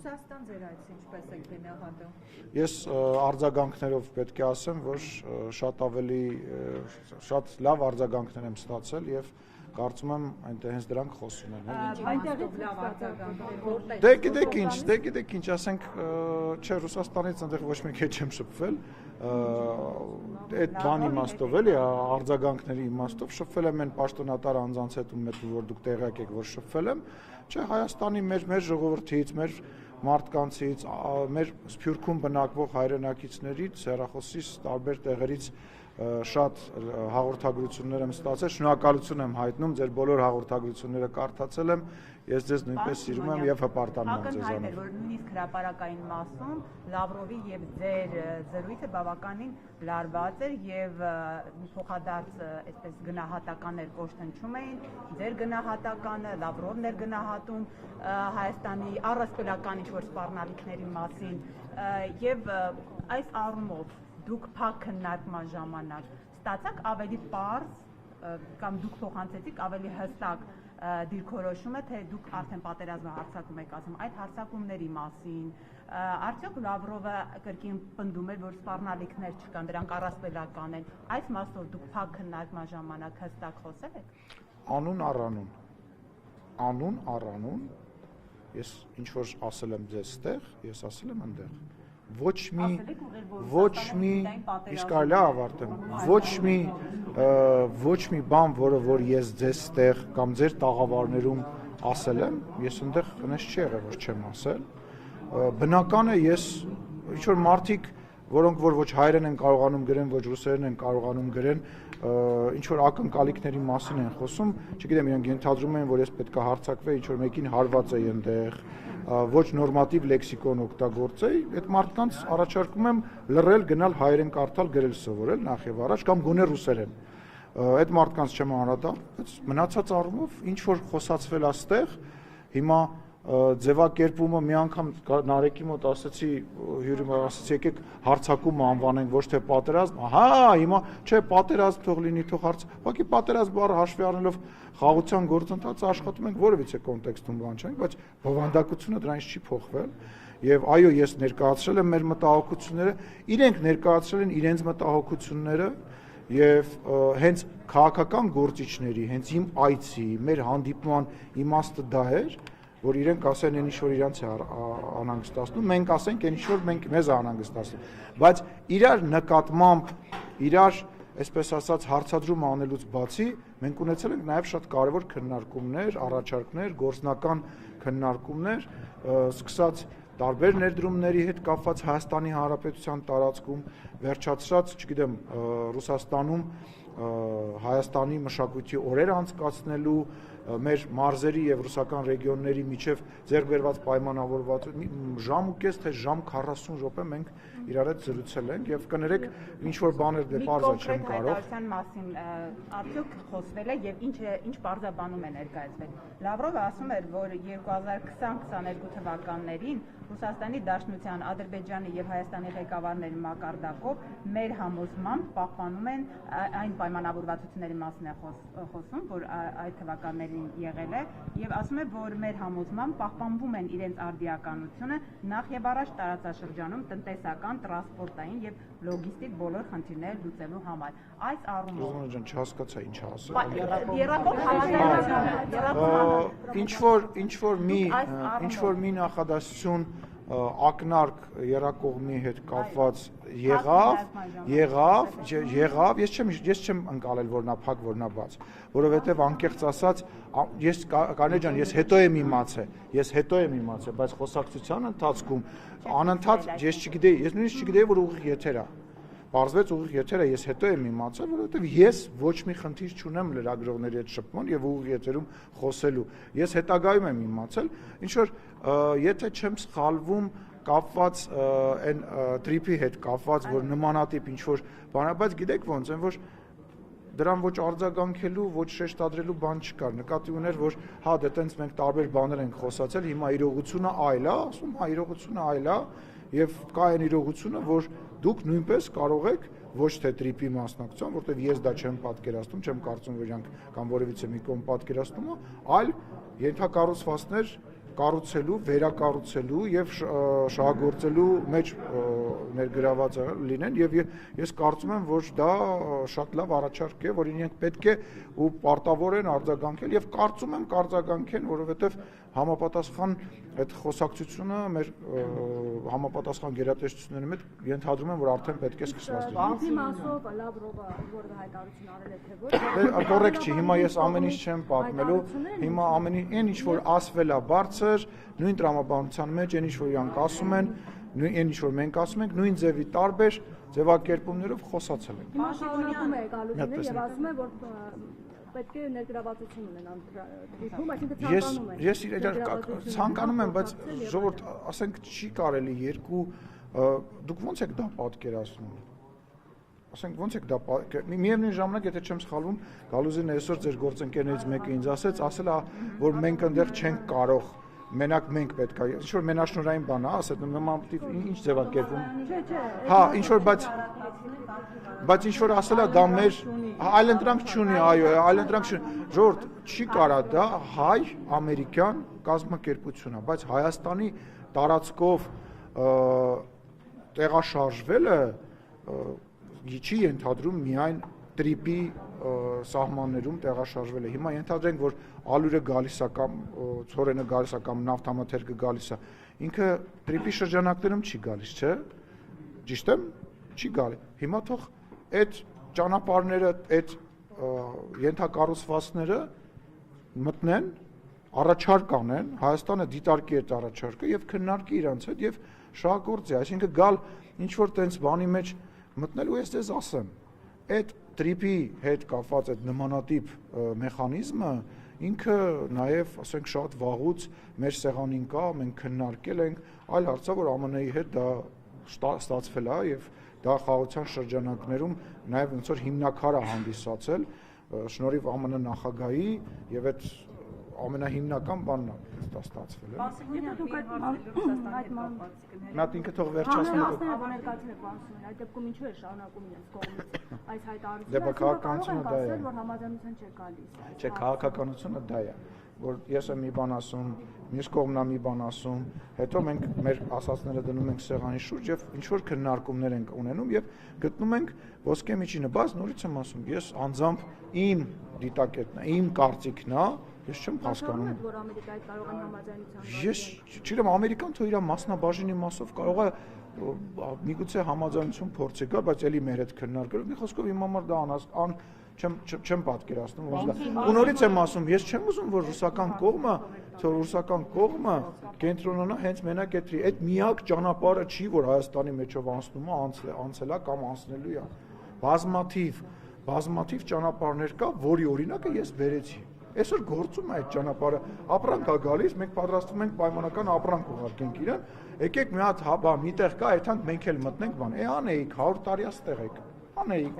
Ռուսաստան ձեր այցը ինչպես եք գնահատում։ Ես արձագանքներով պետք է ասեմ, որ շատ լավ արձագանքներ եմ ստացել եւ կարծում եմ այնտեղ հենց դրանք խոսում են։ Այնտեղից լավ արձագանքներ որտեղ։ Դե գիտեք ինչ, ասենք, չէ, Ռուսաստանից այնտեղ ոչ մի քիչ չեմ շփվել, այդ բան իմաստով էլի, արձագանքների իմաստով շփվել եմ այն պաշտոնատար անձանց հետ, որ դուք տեղյակ եք, որ շփվել եմ, չէ, Հայաստանի մեր ժողովրդից, մեր մարդկանցից, մեր Սփյուռքում բնակվող հայրենակիցներից, հեռախոսից, տարբեր տեղերից շատ հաղորդագրություններ եմ ստացել, շնորհակալություն եմ հայտնում, ձեր բոլոր հաղորդագրությունները կարդացել եմ, ես ձեզ նույնպես սիրում եմ եւ հպարտանում եմ ձեզանով։ Ակնհայտ է, որ նույնիսկ հրապարակային մասում Լավրովի եւ ձեր զրույցը բավականին լարված էր եւ փոխադարձ այսպես գնահատականներ կոշտնչում էին, ձեր գնահատականը, Լավրովն էր գնահատում Հայաստանի առասպելական ինչ-որ սպառնալիքների մասին եւ այս առումով դուք փակ քննարկման ժամանակ ստացաք ավելի պարզ կամ դուք փոխանցեցիք ավելի հստակ դիրքորոշումը, թե դուք արդեն պատերազմը հարձակում եք ասում այդ հարձակումների մասին, արդյոք Լավրովը կրկին պնդում էր, որ սպառնալիքներ չկան, դրանք առասպելական են, այս մասով դուք փակ քննարկման ժամանակ հստակ խոսել եք։ Անուն առանուն, ես ինչ որ ասել եմ ձեզ ստեղ, ես ասել եմ այնտեղ։ Ոչ մի իսկ կարելի է ավարտեմ, ոչ մի բան, որը որ ես ձեզ ստեղ կամ ձեր տաղավարներում ասել եմ, ես այնտեղ հնես չի եղել, որ չեմ ասել։ Բնական է ես ինչ որ մարդիկ, որոնք որ ոչ հայերեն են կարողանում գրեն, ոչ ռուսերեն են կարողանում գրեն, ինչ որ ակնկալիքների մասին են խոսում, չգիտեմ, իրենք ենթադրում են, որ ես պետք է հարձակվեի, ինչ որ մեկին հարված է այնտեղ, ոչ նորմատիվ լեքսիկոն օգտագործեի, այդ մարդկանց առաջարկում եմ լռել, գնալ հայերեն կարդալ, գրել սովորել նախ եւ առաջ կամ գոնե ռուսերեն։ Այդ մարդկանց չեմ անդրադառնում, բայց մնացած առումով ինչ որ խոսացվել աստեղ, հիմա ձևակերպումը մի անգամ Նարեկի մոտ ասացի, հյուրիմը ասացի, եկեք հարձակումը անվանենք, ոչ թե պատերազմ, հիմա չէ, պատերազմ թող լինի, թող ուղղակի պատերազմ բառը հաշվի առնելով խաղաղության գործընթացը աշխատում ենք որևիցե կոնտեքստում բան չենք, բայց բովանդակությունը դրանից չի փոխվել եւ այո, ես ներկայացրել եմ մեր մտահոգությունները, իրենք ներկայացրել են իրենց մտահոգությունները եւ հենց քաղաքական գործիչների, հենց իմ այցի, մեր հանդիպման իմաստը դա էր, որ իրենք ասեն այն ինչ որ իրանց է անհանգստացնում, մենք ասենք այն ինչ որ մեզ է անհանգստացնում, բայց իրար նկատմամբ, իրար, այսպես ասած, հարցադրում անելուց բացի, մենք ունեցել ենք նաև շատ կարևոր քննարկումներ, առաջարկներ, գործնական քննարկումներ, սկսած տարբեր ներդրումների հետ կապված Հայաստանի Հանրապետության տարածքում, վերջացրած, չգիտեմ, Ռուսաստանում Հայաստանի մշակույթի օրեր անցկացնելու, մեր մարզերի եւ ռուսական ռեգիոնների միջև ձեռք բերված պայմանավորված ժամ ու կես թե ժամ 40 րոպե մենք իրար հետ զրուցել ենք եւ կներեք ինչ որ բաներ դե բարձր չեմ կարող։ Հայտարարության մասին արդյոք խոսվել է եւ ինչ բարձրաբանում է ներկայացվել։ Լավրովը ասում էր, որ 2020-22 թվականներին Ռուսաստանի Դաշնության, Ադրբեջանի եւ Հայաստանի ղեկավարների մակարդակով մեր համոզմամբ պահպանում են այն պայմանավորվածությունների մասին է խոսում, որ այդ թվականներին եղել է եւ ասում է, որ մեր համոզմամբ պահպանվում են իրենց արդիականությունը նախ եւ առաջ տարածաշրջանում տնտեսական, տրանսպորտային եւ լոգիստիկ բոլոր խնդիրները լուծելու համար։ Այս առումով Ռոզմանա ջան, չհասկացա ինչ ասել։ Եռակող համաձայնությունը, ինչ որ մի նախադասություն ակնարկ երակողմի հետ կապված եղավ, ես չեմ ընկալել, որ նա փակ, որ նա բաց, որովհետև անկեղծ ասած, Կարինե ջան, ես հետո եմ իմացել, բայց խոսակցության ընթացքում անընդհատ ես չգիտեի, ես նույնիսկ չգիտեի, որ ուղիղ եթեր է։ Պարզվեց ուղիղ եթերը, ես հետո եմ իմացել, որովհետև ես ոչ մի խնդիր չունեմ լրագրողների հետ շփման եւ ուղիղ եթերում խոսելու։ Ես հետագայում եմ իմացել, ինչ որ եթե չեմ սխալվում, կապված այն տրիպի հետ կապված, որ նմանատիպ ինչ որ բան է, բայց գիտեք ոնց են, որ դրան ոչ արձագանքելու, ոչ շեշտադրելու բան չկար։ Նկատի ուներ, որ դե տենց մենք տարբեր բաներ ենք խոսացել, հիմա իրողությունը այլ է, ասում, իրողությունը այլ է, եւ կա այն իրողությունը, որ դուք նույնպես կարող եք ոչ թե տրիպի մասնակցության, որտեղ ես դա չեմ պատկերացնում, չեմ կարծում, որ իրանք կամ որևիցե մի կողմ պատկերացնում է, այլ ենթակառուցվածքներ կառուցելու, վերակառուցելու եւ շահագործելու մեջ ներգրաված լինեն եւ ես կարծում եմ, որ դա շատ լավ առաջարկ է, որին իրենք պետք է ու պարտավոր են արձագանքել եւ կարծում եմ կարձագանքեն, որովհետեւ համապատասխան այդ խոսակցությունը մեր համապատասխան գերատեսչությունների մեջ ենթադրում եմ, որ արդեն պետք է սկսված լինի։ Բանտի մասով Լավրովը որը հայտարարություն արել է թե ոչ։ Կոռեկտ չի, հիմա ես ամեն ինչ չեմ պատմելու, հիմա ամեն ինչ որ ասվել է բարձր, նույն տրամաբանության մեջ, այն ինչ որ իրանք ասում են, այն ինչ որ մենք ասում ենք, նույն ձևի տարբեր ձևակերպումներով խոսացել ենք։ Հիմա շարունակում է գալուստը եւ ասում է, որ պետք է ներգրավվածություն ունենան դեպքում, այսինքն ես ցանկանում եմ, բայց ժողովուրդ, ասենք չի կարելի երկու դուք ո՞նց եք դա պատկերացնում։ Ասենք ո՞նց եք դա միևնույն ժամանակ, եթե չեմ սխալվում, Գալուզին այսօր ձեր գործընկերներից մեկը ինձ ասել է, որ մենք այնտեղ չենք կարող մենակ մենք պետք է ինչ որ մենաշնորհային բան է, ասել նման ինչ ձևակերպում։ Հա, ինչ որ բայց ինչ որ ասել է դա մեր այլընտրանք չունի, այո, այլընտրանք չունի։ Ժողովուրդ, չի կարա դա հայ-ամերիկյան կազմակերպություն է, բայց Հայաստանի տարածքով տեղաշարժվելը չի ենթադրում միայն տրիպի սահմաններում տեղաշարժվել է։ Հիմա ենթադրենք, որ ալյուրը գալիս է կամ ցորենը գալիս է կամ նավթամթերքը գալիս է, ինքը տրիպի շրջանակներում չի գալիս, չէ՞։ Ճիշտ եմ, չի գալի։ Հիմա թող այդ ճանապարհները, այդ ենթակառուցվածքները մտնեն, առաջարկ անեն, Հայաստանը դիտարկի այդ առաջարկը եւ քննարկի իրանց հետ եւ շահագործի, այսինքն գալ ինչ որ տենց բանի մեջ մտնելու ես դες ասեմ, այդ տրիպի հետ կապված այդ նմանատիպ մեխանիզմը ինքը նաև, ասենք, շատ վաղուց մեր սեղանին կա, մենք քննարկել ենք, այլ հարց է, որ ԱՄՆ-ի հետ դա ստացվել է եւ դա խաղաղության շրջանակներում նաև ոնց որ հիմնակար է հանդիսացել շնորհիվ ԱՄՆ նախագահի եւ այդ ամենահիմնական բանն է դա ստացվել է։ Մատ ինքը թող վերջացնի։ Այդ դեպքում ինչու է շարունակում իրենց կողմից այս հայտարարությունը։ Դե քաղաքականությունը դա է։ Որ համաձայնության չէ գալիս։ Չէ, քաղաքականությունը դա է, որ ես եմ մի բան ասում, մյուս կողմն է մի բան ասում, հետո մենք մեր ասածները դնում ենք սեղանի շուրջ եւ ինչ որ քննարկումներ ենք ունենում եւ գտնում ենք ոսկե միջինը, բայց նորից եմ ասում, ես անձամբ իմ դիտակետն է, իմ կարծիքն է, ես չեմ հասկանում։ Որ Ամերիկայի կարող են համաձայնության։ Ես չգիտեմ, Ամերիկան թող իր մասնաբաժինի մասով կարող է միգուցե համաձայնություն փորձի գա, բայց էլի մեր հետ քննարկելով մի խոսքով իմ համար դա չեմ պատկերացնում, ոնց դա։ Ու նորից եմ ասում, ես չեմ ուզում, որ ռուսական կողմը կենտրոնանա հենց մենակ այդ միակ ճանապարհը չի, որ Հայաստանի մեջով անցնում է, անցել է կամ անցնելու է։ Բազմաթիվ ճանապարհներ կա, որի օրինակը ես բերեցի։ Այսօր գործում է այդ ճանապարհը, ապրանք է գալիս, մենք պատրաստվում ենք պայմանական ապրանք ուղարկենք իրան, եկեք մի հատ հա բան, միտեղ կա, այդքան մենք էլ մտնենք բան։ Անեիք 100 տարի աստեղ եք։ Անեիք։